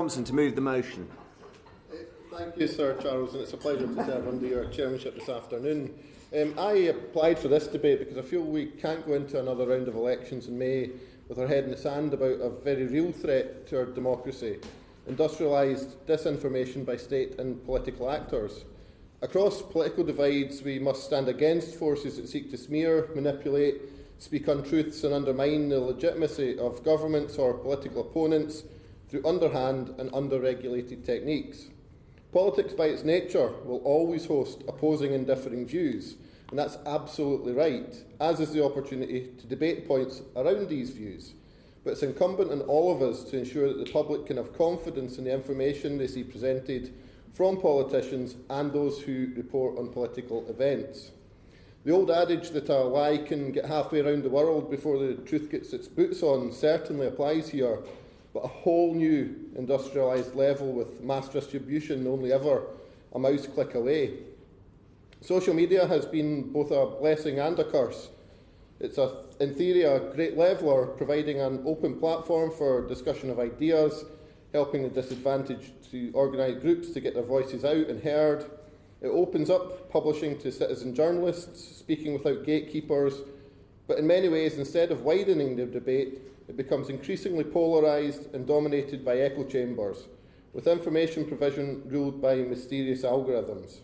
Thompson to move the motion. Thank you, Sir Charles, and it's a pleasure to serve under your chairmanship this afternoon. I applied for this debate because I feel we can't go into another round of elections in May with our head in the sand about a very real threat to our democracy: industrialised disinformation by state and political actors. Across political divides, we must stand against forces that seek to smear, manipulate, speak untruths and undermine the legitimacy of governments or political opponents through underhand and under-regulated techniques. Politics by its nature will always host opposing and differing views, and that's absolutely right, as is the opportunity to debate points around these views. But it's incumbent on all of us to ensure that the public can have confidence in the information they see presented from politicians and those who report on political events. The old adage that a lie can get halfway around the world before the truth gets its boots on certainly applies here, but a whole new industrialised level with mass distribution only ever a mouse click away. Social media has been both a blessing and a curse. It's, in theory, a great leveller, providing an open platform for discussion of ideas, helping the disadvantaged to organise groups to get their voices out and heard. It opens up publishing to citizen journalists, speaking without gatekeepers, but in many ways, instead of widening the debate, it becomes increasingly polarised and dominated by echo chambers, with information provision ruled by mysterious algorithms.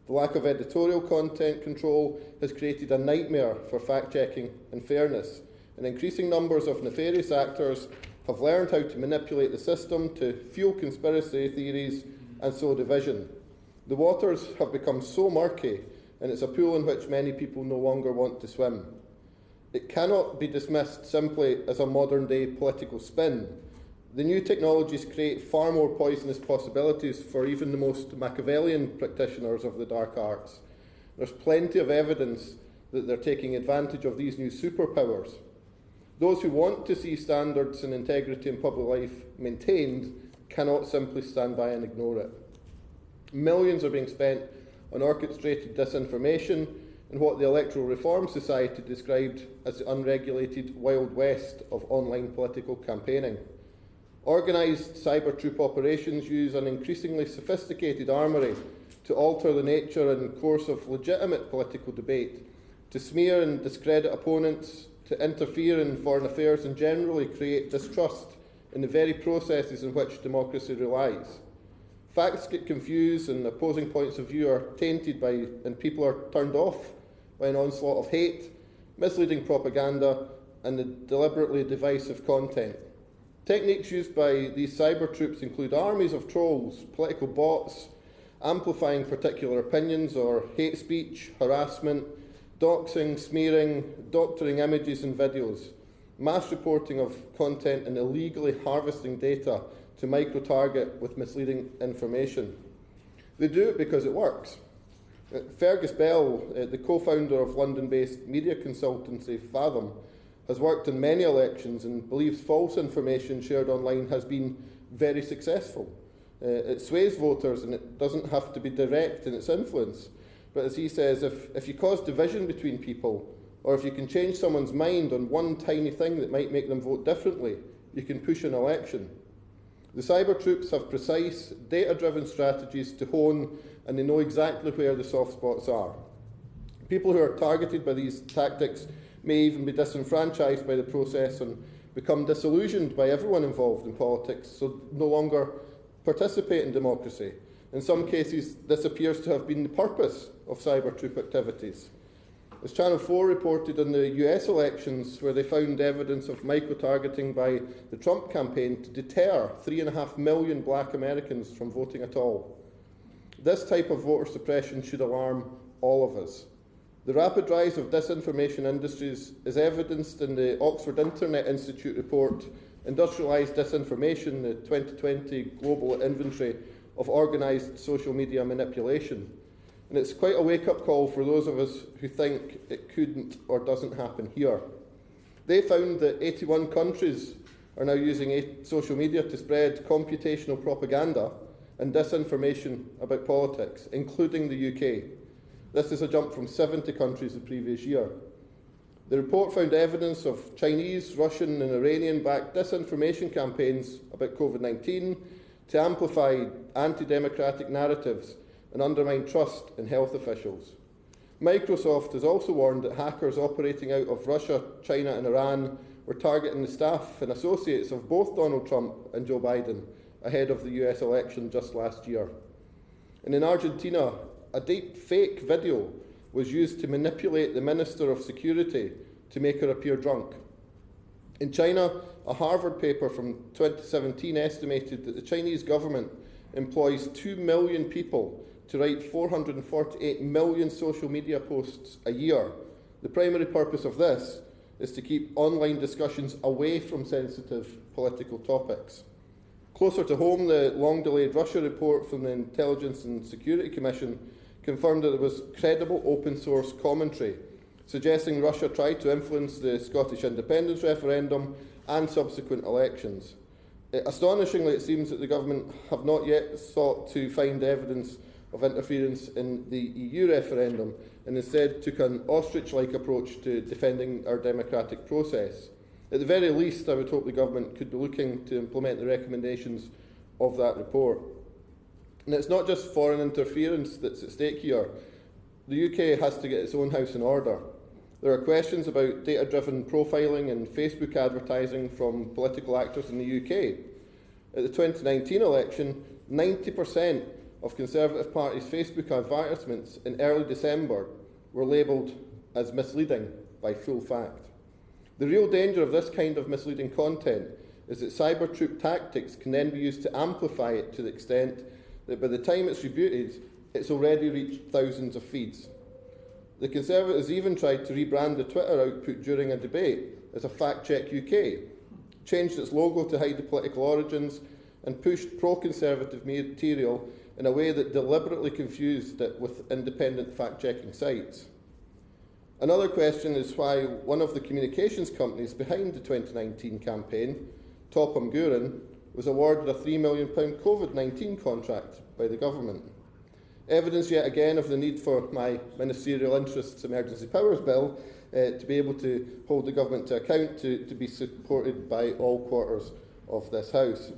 The lack of editorial content control has created a nightmare for fact-checking and fairness, and increasing numbers of nefarious actors have learned how to manipulate the system to fuel conspiracy theories and sow division. The waters have become so murky, and it's a pool in which many people no longer want to swim. It cannot be dismissed simply as a modern-day political spin. The new technologies create far more poisonous possibilities for even the most Machiavellian practitioners of the dark arts. There's plenty of evidence that they're taking advantage of these new superpowers. Those who want to see standards and integrity in public life maintained cannot simply stand by and ignore it. Millions are being spent on orchestrated disinformation in what the Electoral Reform Society described as the unregulated Wild West of online political campaigning. Organised Cybertroop operations use an increasingly sophisticated armoury to alter the nature and course of legitimate political debate, to smear and discredit opponents, to interfere in foreign affairs and generally create distrust in the very processes in which democracy relies. Facts get confused and opposing points of view are tainted by, and people are turned off by an onslaught of hate, misleading propaganda and the deliberately divisive content. Techniques used by these cyber troops include armies of trolls, political bots, amplifying particular opinions or hate speech, harassment, doxing, smearing, doctoring images and videos, mass reporting of content and illegally harvesting data to micro-target with misleading information. They do it because it works. Fergus Bell, the co-founder of London-based media consultancy Fathom, has worked in many elections and believes false information shared online has been very successful. It sways voters and it doesn't have to be direct in its influence. But as he says, if you cause division between people, or if you can change someone's mind on one tiny thing that might make them vote differently, you can push an election. The cyber troops have precise, data-driven strategies to hone, and they know exactly where the soft spots are. People who are targeted by these tactics may even be disenfranchised by the process and become disillusioned by everyone involved in politics, so no longer participate in democracy. In some cases, this appears to have been the purpose of Cybertroop activities. As Channel 4 reported on the US elections, where they found evidence of micro-targeting by the Trump campaign to deter 3.5 million black Americans from voting at all. This type of voter suppression should alarm all of us. The rapid rise of disinformation industries is evidenced in the Oxford Internet Institute report, Industrialised Disinformation, the 2020 Global Inventory of Organised Social Media Manipulation. And it's quite a wake-up call for those of us who think it couldn't or doesn't happen here. They found that 81 countries are now using social media to spread computational propaganda and disinformation about politics, including the UK. This is a jump from 70 countries the previous year. The report found evidence of Chinese, Russian and Iranian-backed disinformation campaigns about COVID-19, to amplify anti-democratic narratives and undermine trust in health officials. Microsoft has also warned that hackers operating out of Russia, China and Iran were targeting the staff and associates of both Donald Trump and Joe Biden ahead of the US election just last year. And in Argentina, a deep fake video was used to manipulate the Minister of Security to make her appear drunk. In China, a Harvard paper from 2017 estimated that the Chinese government employs 2 million people to write 448 million social media posts a year. The primary purpose of this is to keep online discussions away from sensitive political topics. Closer to home, the long-delayed Russia report from the Intelligence and Security Commission confirmed that there was credible open-source commentary suggesting Russia tried to influence the Scottish independence referendum and subsequent elections. Astonishingly, it seems that the government have not yet sought to find evidence of interference in the EU referendum and instead took an ostrich-like approach to defending our democratic process. At the very least, I would hope the government could be looking to implement the recommendations of that report. And it's not just foreign interference that's at stake here. The UK has to get its own house in order. There are questions about data-driven profiling and Facebook advertising from political actors in the UK. At the 2019 election, 90% of Conservative Party's Facebook advertisements in early December were labelled as misleading by Full Fact. The real danger of this kind of misleading content is that Cybertroop tactics can then be used to amplify it to the extent that by the time it's rebooted, it's already reached thousands of feeds. The Conservatives even tried to rebrand the Twitter output during a debate as a Fact Check UK, changed its logo to hide the political origins, and pushed pro-conservative material in a way that deliberately confused it with independent fact-checking sites. Another question is why one of the communications companies behind the 2019 campaign, Thompson, was awarded a £3 million COVID-19 contract by the government. Evidence yet again of the need for my ministerial interests emergency powers bill to be able to hold the government to account to be supported by all quarters of this House.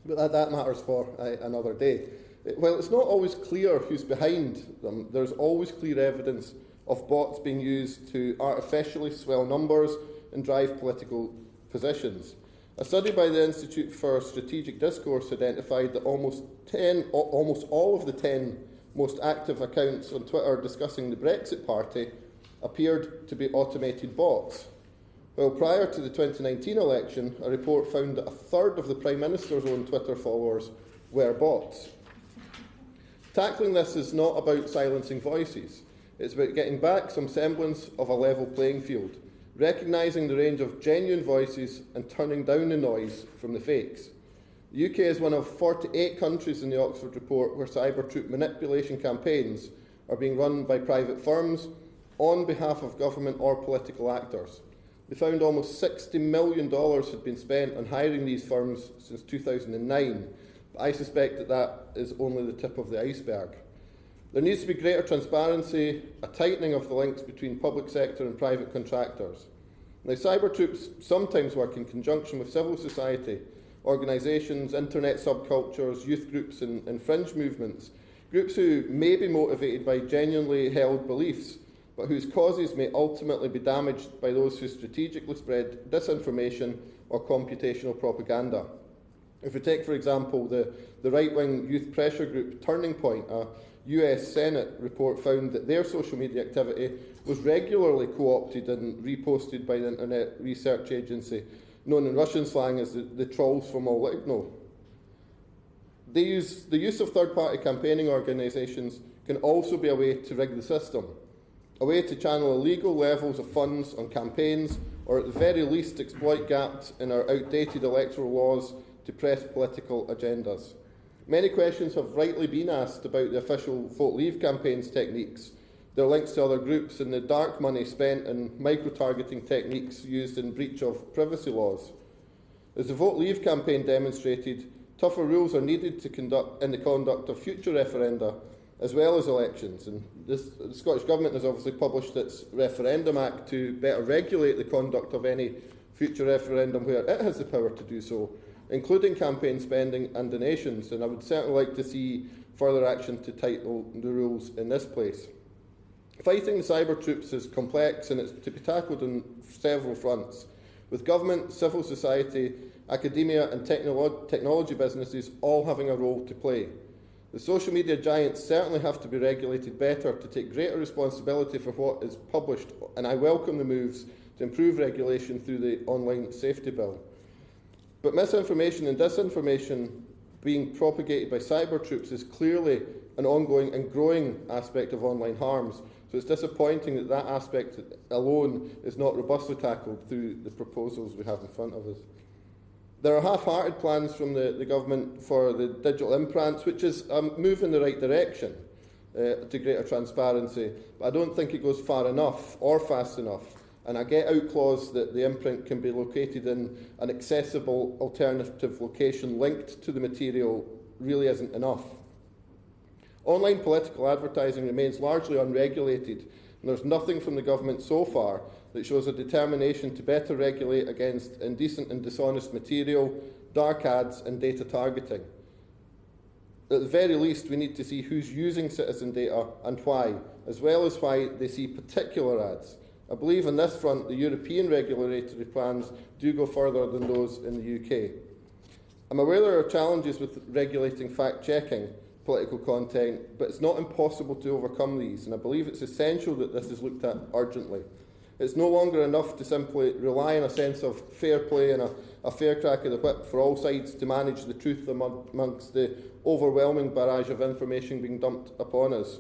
But that matters for another day. While it's not always clear who's behind them, there's always clear evidence of bots being used to artificially swell numbers and drive political positions. A study by the Institute for Strategic Discourse identified that almost all of the 10 most active accounts on Twitter discussing the Brexit Party appeared to be automated bots. Well, prior to the 2019 election, a report found that a third of the Prime Minister's own Twitter followers were bots. Tackling this is not about silencing voices. It's about getting back some semblance of a level playing field, recognising the range of genuine voices and turning down the noise from the fakes. The UK is one of 48 countries in the Oxford report where Cybertroop manipulation campaigns are being run by private firms on behalf of government or political actors. They found almost $60 million had been spent on hiring these firms since 2009, but I suspect that is only the tip of the iceberg. There needs to be greater transparency, a tightening of the links between public sector and private contractors. Now, Cybertroops sometimes work in conjunction with civil society, organisations, internet subcultures, youth groups and fringe movements, groups who may be motivated by genuinely held beliefs, but whose causes may ultimately be damaged by those who strategically spread disinformation or computational propaganda. If we take, for example, the right-wing youth pressure group Turning Point, a US Senate report found that their social media activity was regularly co-opted and reposted by the Internet Research Agency, known in Russian slang as the trolls from Olegno. The use of third-party campaigning organisations can also be a way to rig the system, a way to channel illegal levels of funds on campaigns, or at the very least exploit gaps in our outdated electoral laws to press political agendas. Many questions have rightly been asked about the official Vote Leave campaign's techniques, their links to other groups, and the dark money spent in micro-targeting techniques used in breach of privacy laws. As the Vote Leave campaign demonstrated, tougher rules are needed in the conduct of future referenda as well as elections. And the Scottish Government has obviously published its Referendum Act to better regulate the conduct of any future referendum where it has the power to do so. including campaign spending and donations, and I would certainly like to see further action to tighten the rules in this place. Fighting the cyber troops is complex and it's to be tackled on several fronts, with government, civil society, academia and technology businesses all having a role to play. The social media giants certainly have to be regulated better to take greater responsibility for what is published, and I welcome the moves to improve regulation through the Online Safety Bill. But misinformation and disinformation being propagated by cyber troops is clearly an ongoing and growing aspect of online harms, so it's disappointing that that aspect alone is not robustly tackled through the proposals we have in front of us. There are half-hearted plans from the government for the digital implants, which is a move in the right direction to greater transparency, but I don't think it goes far enough or fast enough. And a get-out clause that the imprint can be located in an accessible alternative location linked to the material really isn't enough. Online political advertising remains largely unregulated, and there's nothing from the government so far that shows a determination to better regulate against indecent and dishonest material, dark ads and data targeting. At the very least, we need to see who's using citizen data and why, as well as why they see particular ads. I believe on this front the European regulatory plans do go further than those in the UK. I'm aware there are challenges with regulating fact-checking political content, but it's not impossible to overcome these, and I believe it's essential that this is looked at urgently. It's no longer enough to simply rely on a sense of fair play and a fair crack of the whip for all sides to manage the truth amongst the overwhelming barrage of information being dumped upon us.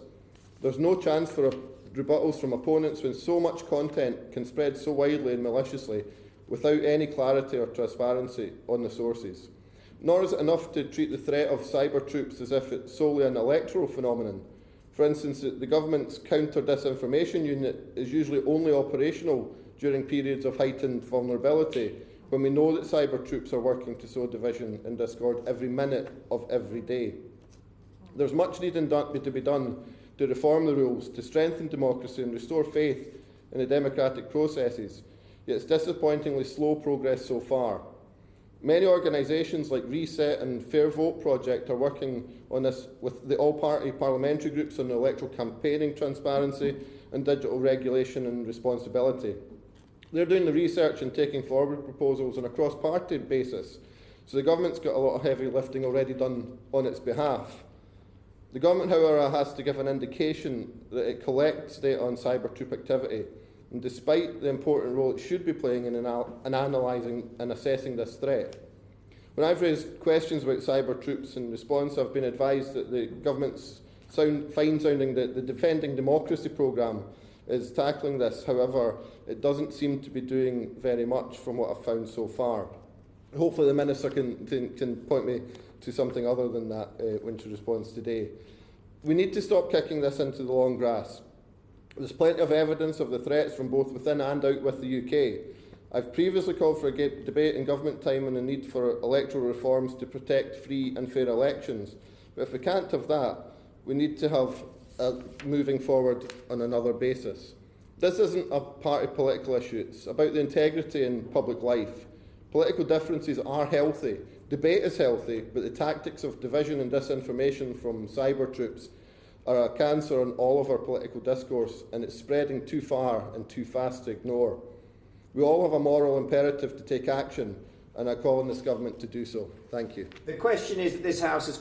There's no chance for rebuttals from opponents when so much content can spread so widely and maliciously without any clarity or transparency on the sources. Nor is it enough to treat the threat of cyber troops as if it's solely an electoral phenomenon. For instance, the government's counter-disinformation unit is usually only operational during periods of heightened vulnerability, when we know that cyber troops are working to sow division and discord every minute of every day. There's much needing to be done to reform the rules, to strengthen democracy and restore faith in the democratic processes, yet it's disappointingly slow progress so far. Many organisations like Reset and Fair Vote Project are working on this with the all-party parliamentary groups on electoral campaigning transparency and digital regulation and responsibility. They're doing the research and taking forward proposals on a cross-party basis, so the government's got a lot of heavy lifting already done on its behalf. The government, however, has to give an indication that it collects data on Cybertroop activity, and despite the important role it should be playing in analysing and assessing this threat. When I've raised questions about cyber troops in response, I've been advised that the government's fine-sounding the Defending Democracy programme is tackling this. However, it doesn't seem to be doing very much from what I've found so far. Hopefully the Minister can point me to something other than that when she responds today. We need to stop kicking this into the long grass. There's plenty of evidence of the threats from both within and out with the UK. I've previously called for a debate in government time on the need for electoral reforms to protect free and fair elections. But if we can't have that, we need to have moving forward on another basis. This isn't a party political issue, it's about the integrity in public life. Political differences are healthy, debate is healthy, but the tactics of division and disinformation from cyber troops are a cancer on all of our political discourse, and it's spreading too far and too fast to ignore. We all have a moral imperative to take action, and I call on this government to do so. Thank you. The question is that this House has